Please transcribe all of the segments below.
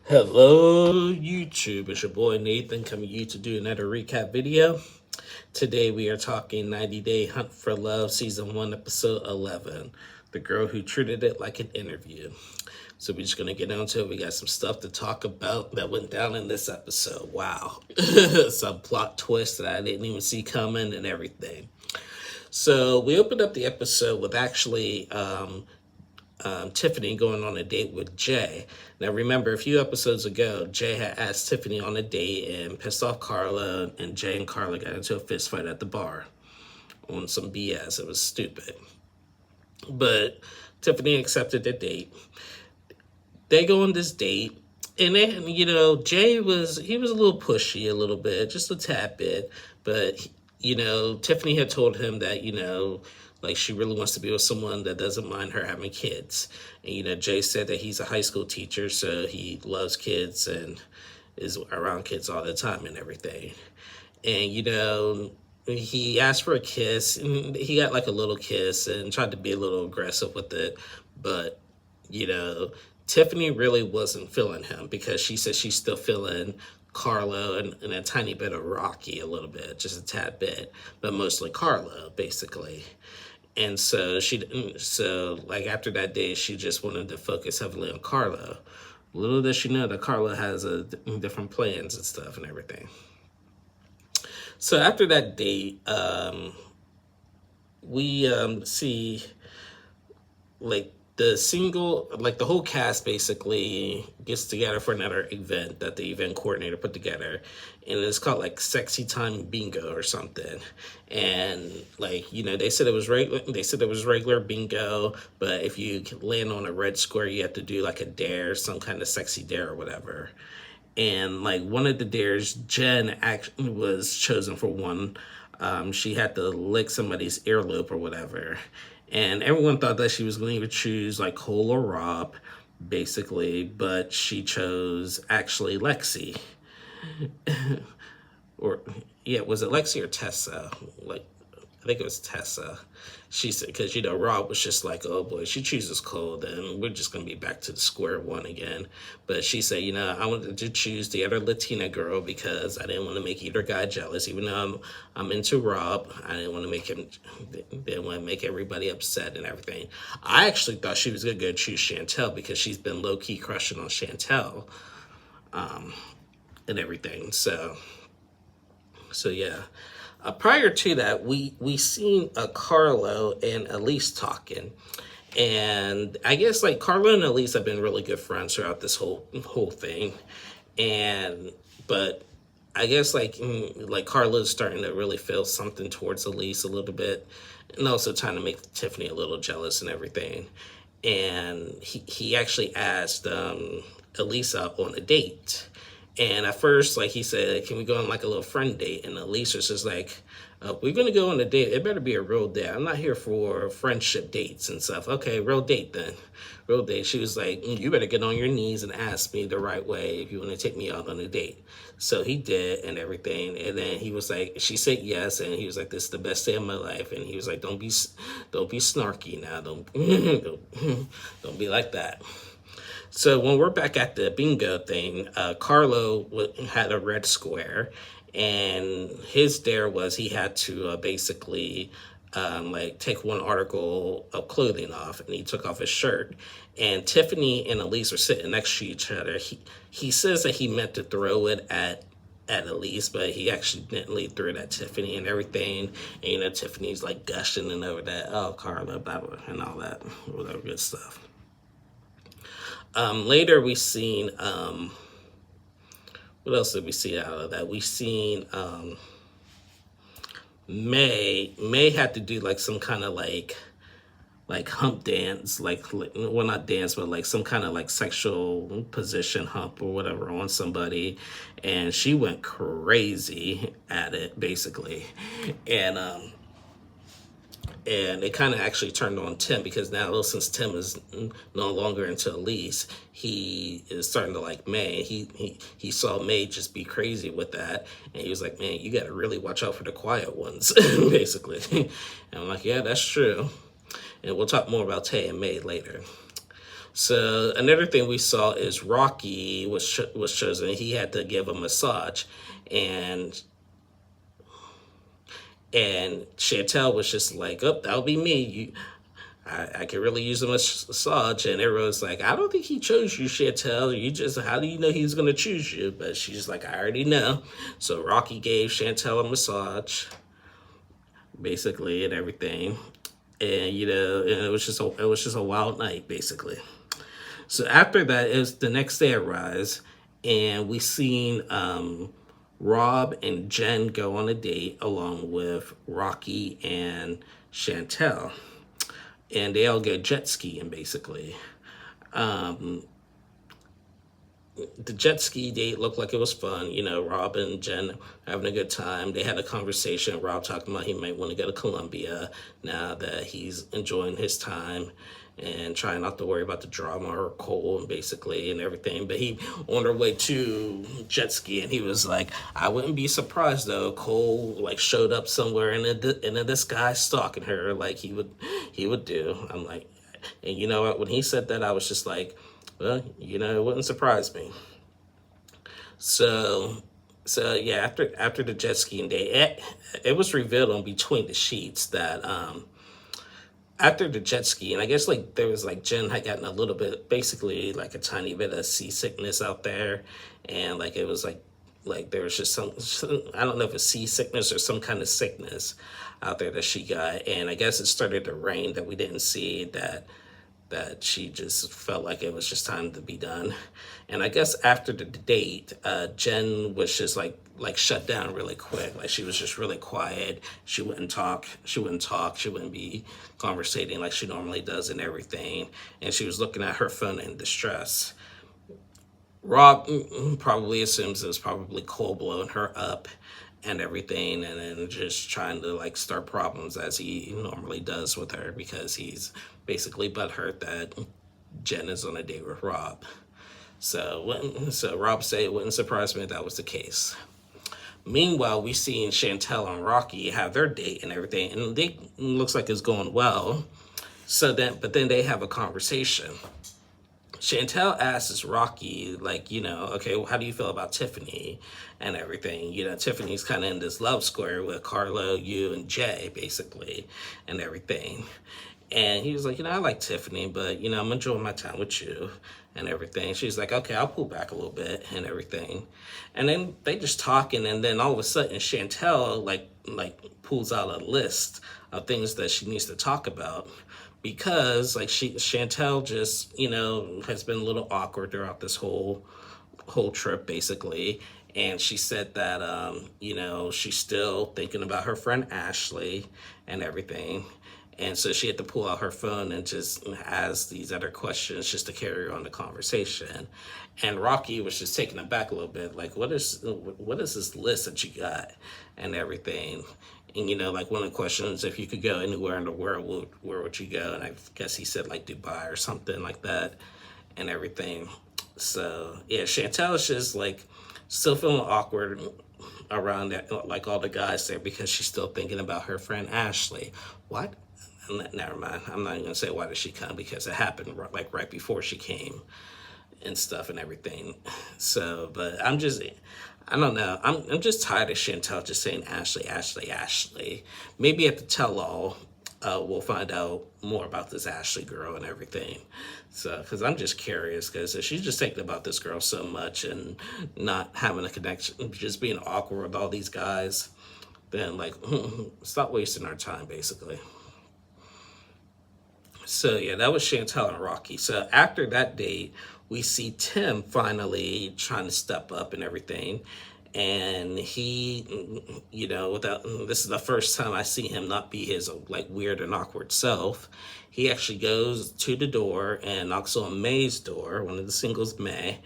Hello YouTube, it's your boy Nathan coming to you to do another recap video. Today we are talking 90 Day Hunt for Love Season 1 Episode 11, The Girl Who Treated It Like an Interview. So we're just going to get into it. We got some stuff to talk about that went down in this episode. Wow. Some plot twists that I didn't even see coming and everything. So we opened up the episode with actually Tiffany going on a date with Jay. Now remember, a few episodes ago, Jay had asked Tiffany on a date and pissed off Carla, and Jay and Carla got into a fist fight at the bar on some BS. It was stupid. But Tiffany accepted the date. They go on this date, and then, Jay was a little pushy a little bit, just a tad bit, but Tiffany had told him that, like she really wants to be with someone that doesn't mind her having kids. And, Jay said that he's a high school teacher, so he loves kids and is around kids all the time and everything. And, he asked for a kiss, and he got like a little kiss and tried to be a little aggressive with it. But, Tiffany really wasn't feeling him because she said she's still feeling Carla and a tiny bit of Rocky, a little bit, just a tad bit, but mostly Carla, basically. And so after that day, she just wanted to focus heavily on Carla. Little does she know that Carla has different plans and stuff and everything. So after that date, we see the whole cast basically gets together for another event that the event coordinator put together, and it's called like Sexy Time Bingo or something. And they said it was regular bingo, but if you land on a red square, you have to do like a dare, some kind of sexy dare or whatever. And one of the dares, Jen actually was chosen for one. She had to lick somebody's earlobe or whatever. And everyone thought that she was going to choose like Cole or Rob, basically, but she chose actually Lexi. Was it Lexi or Tessa? I think it was Tessa. She said, because, Rob was just like, oh boy, she chooses Cole, then we're just going to be back to the square one again. But she said, I wanted to choose the other Latina girl because I didn't want to make either guy jealous. Even though I'm into Rob, I didn't want to make everybody upset and everything. I actually thought she was going to go choose Chantel because she's been low-key crushing on Chantel and everything. So yeah. Prior to that, we seen Carlo and Elise talking, and I guess Carlo and Elise have been really good friends throughout this whole thing, but I guess Carlo's starting to really feel something towards Elise a little bit, and also trying to make Tiffany a little jealous and everything. And he actually asked Elise out on a date. And at first, he said, can we go on a little friend date? And Elise was just like, we're going to go on a date. It better be a real date. I'm not here for friendship dates and stuff. Okay, real date then. Real date. She was like, you better get on your knees and ask me the right way if you want to take me out on a date. So he did and everything. And then he was like, she said yes. And he was like, this is the best day of my life. And he was like, don't be snarky now. Don't be like that. So when we're back at the bingo thing, Carlo had a red square, and his dare was he had to basically take one article of clothing off, and he took off his shirt. And Tiffany and Elise were sitting next to each other. He says that he meant to throw it at Elise, but he accidentally threw it at Tiffany and everything. And Tiffany's gushing and over that, oh, Carla, blah, blah, and all that, all that good stuff. Later we seen, what else did we see out of that? We seen May had to do some kind of hump dance, well, not dance, but some kind of sexual position hump or whatever on somebody, and she went crazy at it basically. And it kind of actually turned on Tim, because now, since Tim is no longer into Elise, he is starting to like May. He saw May just be crazy with that, and he was like, man, you got to really watch out for the quiet ones, basically. And I'm like, yeah, that's true. And we'll talk more about Tay and May later. So another thing we saw is Rocky was chosen. He had to give a massage, and Chantel was just like, "Oh, that'll be me. I could really use a massage." And everyone's like, "I don't think he chose you, Chantel. You just, how do you know he was going to choose you?" But she's like, "I already know." So Rocky gave Chantel a massage, basically, and everything. And and it was just a wild night, basically. So after that, it was the next day at Rise, and we seen Rob and Jen go on a date along with Rocky and Chantel, and they all go jet skiing, basically. The jet ski date looked like it was fun. Rob and Jen having a good time. They had a conversation. Rob talking about he might want to go to Colombia now that he's enjoying his time and trying not to worry about the drama or Cole basically and everything. But he, on their way to jet ski, and he was like, "I wouldn't be surprised though. Cole like showed up somewhere and this guy stalking her like he would do." I'm like, and you know what? When he said that, I was just like, well, it wouldn't surprise me. So, yeah, after the jet skiing day, it was revealed on Between the Sheets that after the jet ski, and I guess like there was like Jen had gotten a little bit, basically like a tiny bit of seasickness out there, and like it was like there was just some I don't know if it's seasickness or some kind of sickness out there that she got, and I guess it started to rain that we didn't see that she just felt like it was just time to be done. And I guess after the date, Jen was just like shut down really quick. Like she was just really quiet. She wouldn't talk. She wouldn't be conversating like she normally does and everything. And she was looking at her phone in distress. Rob probably assumes it was probably Cole blowing her up and everything, and then just trying to like start problems as he normally does with her because he's basically butthurt that Jen is on a date with Rob. So Rob said it wouldn't surprise me if that was the case. Meanwhile, we seen Chantel and Rocky have their date and everything, and it looks like it's going well. But then they have a conversation. Chantel asks Rocky, like, okay, well, how do you feel about Tiffany and everything? Tiffany's kind of in this love square with Carlo, you, and Jay, basically, and everything. And he was like, I like Tiffany, but, I'm enjoying my time with you and everything. She's like, okay, I'll pull back a little bit and everything. And then they just talking, and then all of a sudden Chantel, like pulls out a list of things that she needs to talk about. Because like Chantel just has been a little awkward throughout this whole trip basically, and she said that she's still thinking about her friend Ashley and everything, and so she had to pull out her phone and just ask these other questions just to carry on the conversation. And Rocky was just taken aback a little bit, like, what is this list that you got and everything. And like one of the questions, if you could go anywhere in the world, where would you go? And I guess he said like Dubai or something like that and everything. So yeah, Chantel is just like still feeling awkward around that, like all the guys there, because she's still thinking about her friend Ashley. What? Never mind. I'm not even gonna say why did she come, because it happened like right before she came and stuff and everything. So, but I don't know. I'm just tired of Chantel just saying Ashley, Ashley, Ashley. Maybe at the tell-all, we'll find out more about this Ashley girl and everything. So, because I'm just curious, because if she's just thinking about this girl so much and not having a connection, just being awkward with all these guys, then like, stop wasting our time, basically. So yeah, that was Chantel and Rocky. So after that date, we see Tim finally trying to step up and everything. And he, without, this is the first time I see him not be his like weird and awkward self. He actually goes to the door and knocks on May's door, one of the singles, May.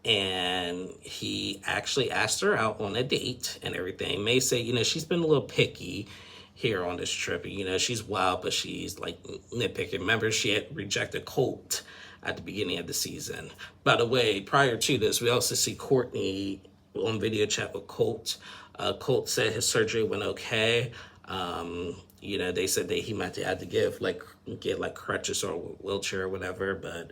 And he actually asked her out on a date and everything. May say, she's been a little picky here on this trip. She's wild, but she's like nitpicking. Remember, she had rejected Colt at the beginning of the season. By the way, prior to this, we also see Courtney on video chat with Colt. Colt said his surgery went okay. They said that he might have to get like crutches or a wheelchair or whatever, but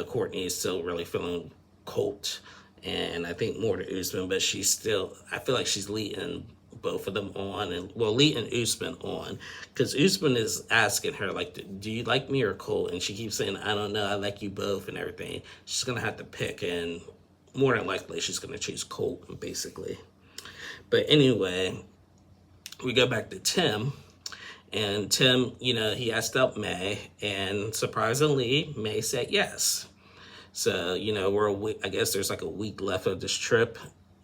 Courtney is still really feeling Colt, and I think more to Usman, but I feel like she's leading both of them on, and leading Usman on, because Usman is asking her, like, do you like me or Colt? And she keeps saying, I don't know, I like you both and everything. She's going to have to pick, and more than likely she's going to choose Colt, basically. But anyway, we go back to Tim. And Tim, he asked out May, and surprisingly, May said yes. So, we're a week, I guess there's like a week left of this trip,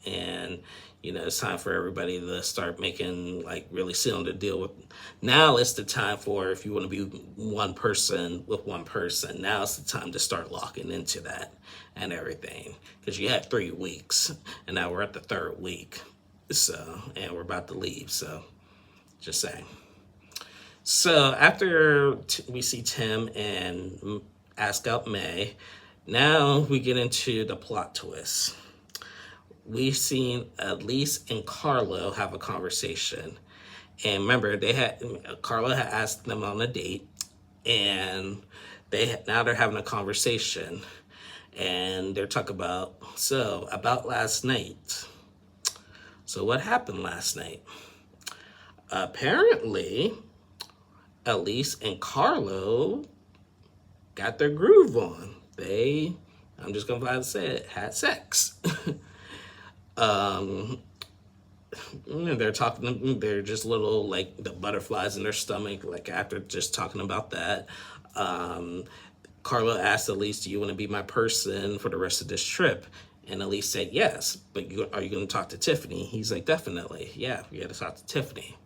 and, it's time for everybody to start making, like, really sealing the deal with. Now it's the time for, if you want to be one person with one person, now it's the time to start locking into that and everything. Because you had 3 weeks, and now we're at the 3rd week. So, and we're about to leave, so just saying. So after we see Tim and ask out May, now we get into the plot twist. We've seen Elise and Carlo have a conversation. And remember, Carlo had asked them on a date, and now they're having a conversation. And they're talking about last night. So what happened last night? Apparently, Elise and Carlo got their groove on. I'm just gonna say it, had sex. They're just little, like, the butterflies in their stomach, like, after just talking about that. Carlo asked Elise, do you want to be my person for the rest of this trip? And Elise said yes, but are you going to talk to Tiffany? He's like, definitely. Yeah, we got to talk to Tiffany.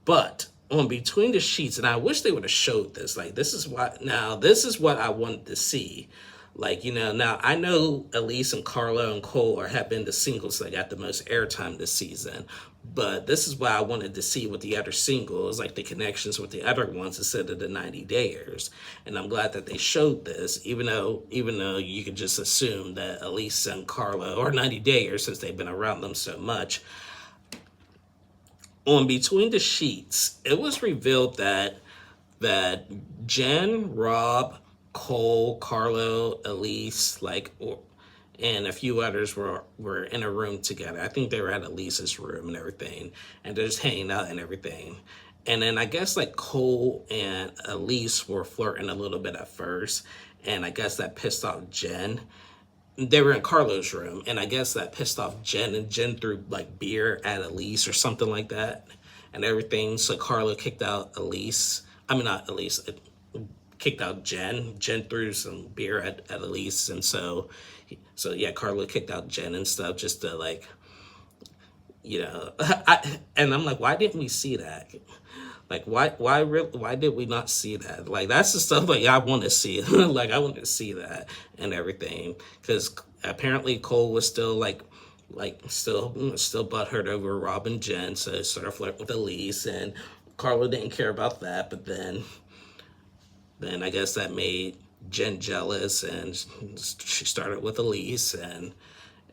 But on Between the Sheets, and I wish they would have showed this. Like, this is what I wanted to see. Like, now I know Elise and Carlo and Cole have been the singles that got the most airtime this season. But this is what I wanted to see with the other singles, like the connections with the other ones instead of the 90 Dayers. And I'm glad that they showed this, even though you could just assume that Elise and Carlo, or 90 Dayers, since they've been around them so much. On Between the Sheets, it was revealed that Jen, Rob, Cole, Carlo, Elise, and a few others were in a room together. I think they were at Elise's room and everything, and they're just hanging out and everything. And then I guess, like, Cole and Elise were flirting a little bit at first, and I guess that pissed off Jen. They were in Carlo's room, and I guess that pissed off Jen, and Jen threw, like, beer at Elise or something like that and everything. So Carlo kicked out kicked out Jen. Jen threw some beer at Elise, and so yeah, Carlo kicked out Jen and stuff, just to, like, and I'm like, why didn't we see that? Like, why did we not see that? Like, that's the stuff, like, I want to see. Like, I want to see that and everything, because apparently Cole was still still butthurt over Rob and Jen, so started flirting with Elise, and Carlo didn't care about that. But then I guess that made Jen jealous, and she started with Elise, and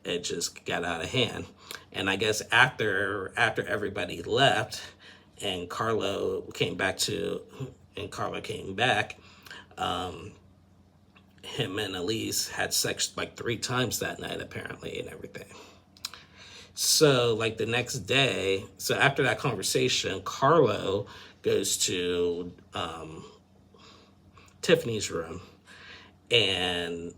it just got out of hand. And I guess after everybody left, and Carlo came back, him and Elise had sex like 3 times that night, apparently, and everything. So, like, the next day, so after that conversation, Carlo goes to Tiffany's room, and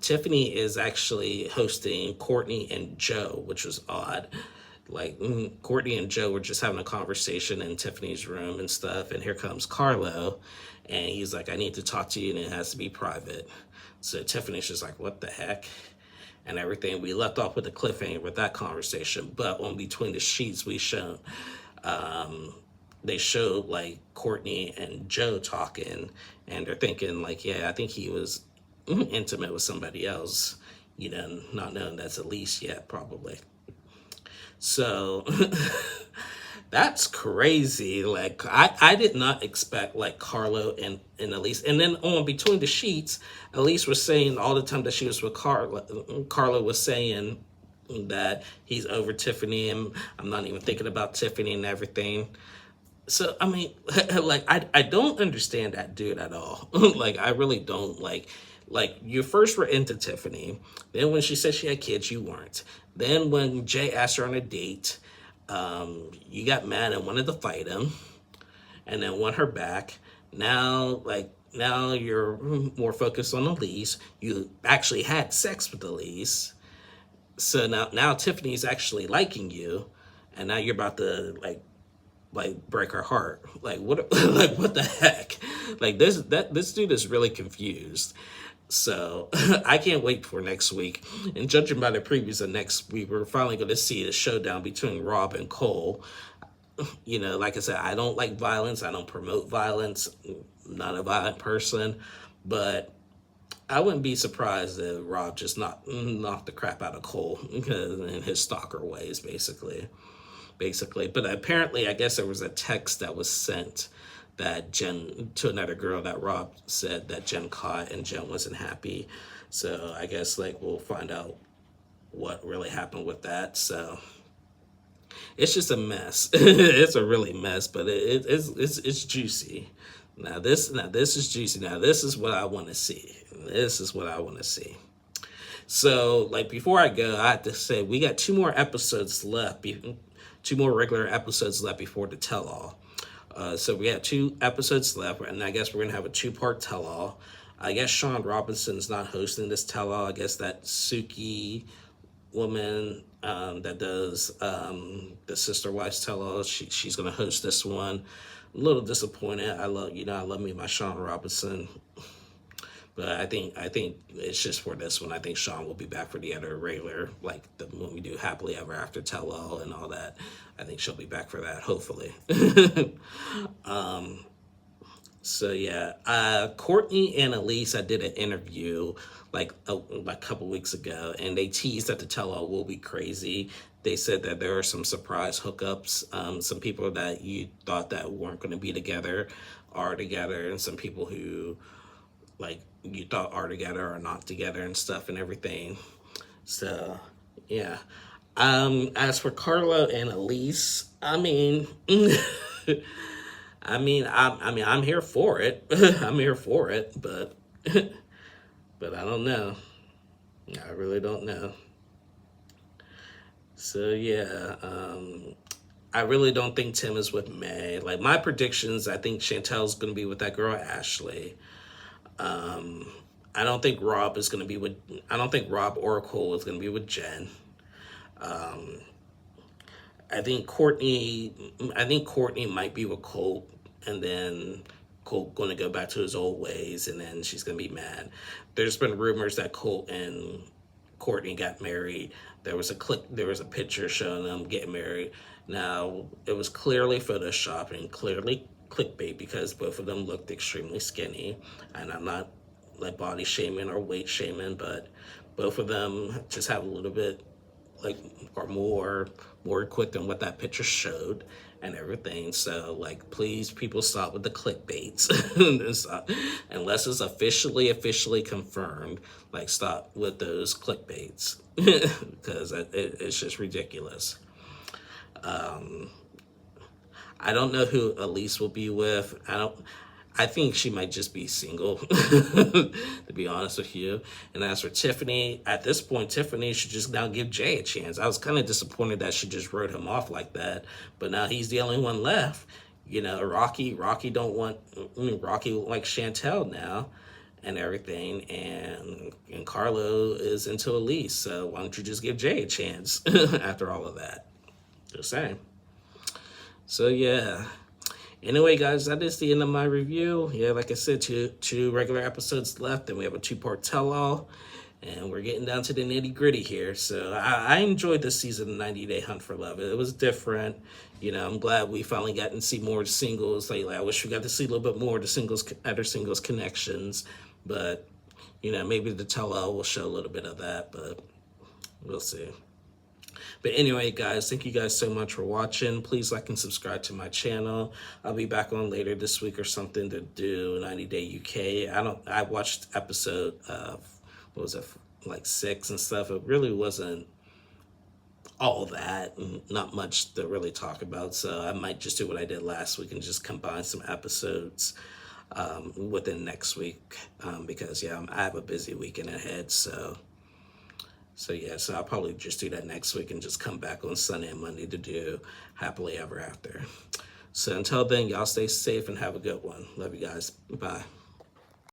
Tiffany is actually hosting Courtney and Joe, which was odd. Like, Courtney and Joe were just having a conversation in Tiffany's room and stuff, and here comes Carlo, and he's like, I need to talk to you, and it has to be private. So Tiffany's just like, what the heck? And everything. We left off with a cliffhanger with that conversation, but on Between the Sheets, they showed, like, Courtney and Joe talking, and they're thinking, like, yeah, I think he was intimate with somebody else, not knowing that's Elise yet, probably. So that's crazy. Like, I did not expect, like, Carlo and Elise. And then on Between the Sheets, Elise was saying all the time that she was with Carlo was saying that he's over Tiffany, and I'm not even thinking about Tiffany and everything. So I mean, like I don't understand that dude at all. Like I really don't. Like you first were into Tiffany, then when she said she had kids, you weren't. Then when Jay asked her on a date, you got mad and wanted to fight him, and then won her back. Now you're more focused on Elise. You actually had sex with Elise, so now Tiffany's actually liking you, and now you're about to break her heart. Like what? Like what the heck? Like this dude is really confused. So I can't wait for next week. And judging by the previews of next week, we're finally going to see the showdown between Rob and Cole. You know, like I said, I don't like violence. I don't promote violence. I'm not a violent person, but I wouldn't be surprised if Rob just knocked the crap out of Cole in his stalker ways, basically. But apparently, I guess there was a text that was sent that Jen to another girl that Rob said that Jen caught, and Jen wasn't happy. So I guess we'll find out what really happened with that. So it's just a mess. It's a really mess, but it's juicy. Now this is juicy. Now this is what I want to see. This is what I want to see. So before I go, I have to say we got 2 more episodes left. 2 more regular episodes left before the tell-all. So we have 2 episodes left, and I guess we're gonna have a 2-part tell-all. I guess Sean Robinson's not hosting this tell-all. I guess that Suki woman that does the Sister Wives tell-all, she's gonna host this one. A little disappointed. I love me my Sean Robinson. But I think it's just for this one. I think Sean will be back for the other regular, when we do Happily Ever After Tell All and all that. I think she'll be back for that, hopefully. So yeah, Courtney and Elise, I did an interview a couple weeks ago, and they teased that the Tell All will be crazy. They said that there are some surprise hookups. Some people that you thought that weren't going to be together are together, and some people who you thought are together or not together and stuff and everything. So yeah. As for Carlo and Elise, I'm here for it. I'm here for it, but but I don't know. I really don't know. So yeah, I really don't think Tim is with May. My predictions, I think Chantel's gonna be with that girl Ashley. I don't think Rob is going to be with. I don't think Rob or Cole is going to be with Jen. I think Courtney might be with Cole, and then Cole going to go back to his old ways, and then she's going to be mad. There's been rumors that Cole and Courtney got married. There was a picture showing them getting married. Now it was clearly Photoshop and clearly clickbait because both of them looked extremely skinny, and I'm not body shaming or weight shaming, but both of them just have a little bit or more quick than what that picture showed and everything. So please, people, stop with the clickbaits. Unless it's officially confirmed, stop with those clickbaits because it's just ridiculous. I don't know who Elise will be with. I think she might just be single, to be honest with you. And as for Tiffany, at this point, Tiffany should just now give Jay a chance. I was kind of disappointed that she just wrote him off like that, but now he's the only one left. Rocky likes Chantel now and everything, and Carlo is into Elise. So why don't you just give Jay a chance after all of that? Just saying. So yeah. Anyway, guys, that is the end of my review. Yeah, like I said, two regular episodes left, and we have a 2-part tell-all, and we're getting down to the nitty-gritty here. So I enjoyed this season of 90 Day Hunt for Love. It was different. I'm glad we finally got to see more singles. I wish we got to see a little bit more of the other singles connections, but maybe the tell-all will show a little bit of that, but we'll see. But anyway, guys, thank you guys so much for watching. Please like and subscribe to my channel. I'll be back on later this week or something to do 90 Day UK. I watched episode 6 and stuff. It really wasn't all that, and not much to really talk about. So I might just do what I did last week and just combine some episodes within next week, because yeah, I have a busy weekend ahead. So yeah, so I'll probably just do that next week and just come back on Sunday and Monday to do Happily Ever After. So until then, y'all stay safe and have a good one. Love you guys. Bye.